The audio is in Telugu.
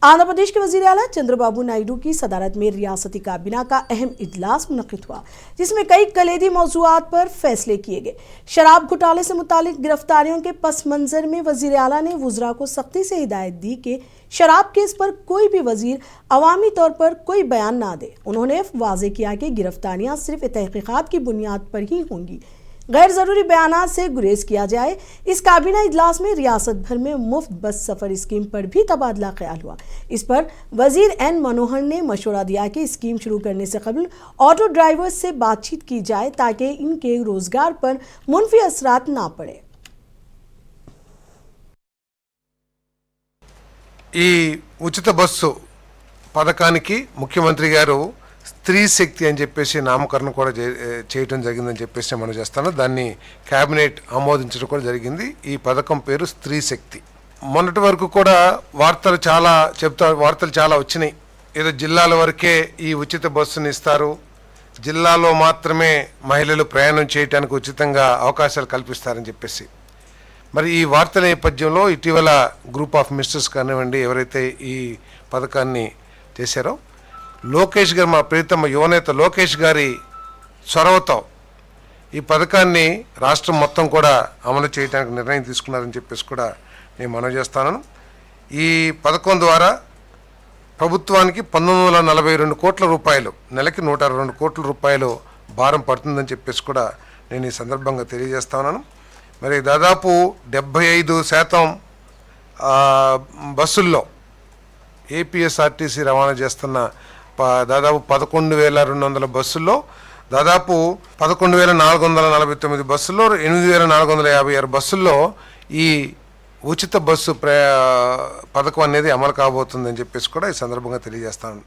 आंध्र प्रदेश के वजीर आला चंद्रबाबू नायडू की सदारत में रियासती काबीना का अहम इजलास मुनक्किद हुआ, जिसमें कई कलीदी मौज़ूआत पर फैसले किए गए। शराब घोटाले से मुतालिक गिरफ्तारियों के पस मंजर में वजीर आला ने वुज़रा को सख्ती से हिदायत दी कि शराब केस पर कोई भी वजीर अवामी तौर पर कोई बयान ना दे। उन्होंने वाज़ेह किया कि गिरफ्तारियां सिर्फ तहकीकात की बुनियाद पर ही होंगी, गैर जरूरी बयानात से गुरेज किया जाए। इस काबीना इजलास में रियासत भर में मुफ्त बस सफर स्कीम पर भी तबादला ख्याल हुआ। इस पर वजीर एन मनोहर ने मशवरा दिया कि स्कीम शुरू करने से कबल ऑटो ड्राइवर्स से बातचीत की जाए ताकि इनके रोजगार पर मुनफी असरात ना पड़े। ఈ ఉచిత బస్సు పథకానికి ముఖ్యమంత్రి గారు స్త్రీ శక్తి అని చెప్పేసి నామకరణం కూడా చేయడం జరిగిందని చెప్పేసి మనం చేస్తాను. దాన్ని కేబినెట్ ఆమోదించడం కూడా జరిగింది. ఈ పథకం పేరు స్త్రీ శక్తి. మొన్నటి వరకు కూడా వార్తలు చాలా వచ్చినాయి. ఏదో జిల్లాల వరకే ఈ ఉచిత బస్సుని ఇస్తారు, జిల్లాలో మాత్రమే మహిళలు ప్రయాణం చేయడానికి ఉచితంగా అవకాశాలు కల్పిస్తారని చెప్పేసి. మరి ఈ వార్తల నేపథ్యంలో ఇటీవల గ్రూప్ ఆఫ్ మినిస్టర్స్ కానివ్వండి, ఎవరైతే ఈ పథకాన్ని చేశారో లోకేష్ గారు, మా ప్రీతమ యువనేత లోకేష్ గారి చొరవతో ఈ పథకాన్ని రాష్ట్రం మొత్తం కూడా అమలు చేయడానికి నిర్ణయం తీసుకున్నారని చెప్పేసి కూడా నేను మనవి చేస్తాను. ఈ పథకం ద్వారా ప్రభుత్వానికి 1942 కోట్ల రూపాయలు, నెలకి 122 కోట్ల రూపాయలు భారం పడుతుందని చెప్పేసి కూడా నేను ఈ సందర్భంగా తెలియజేస్తున్నాను. మరి దాదాపు 75% బస్సుల్లో ఏపీఎస్ఆర్టీసీ రవాణా చేస్తున్న దాదాపు 11,200 బస్సుల్లో దాదాపు 11,449 బస్సుల్లో 8,456 బస్సుల్లో ఈ ఉచిత బస్సు పథకం అనేది అమలు కాబోతుందని చెప్పేసి కూడా ఈ సందర్భంగా తెలియజేస్తాను.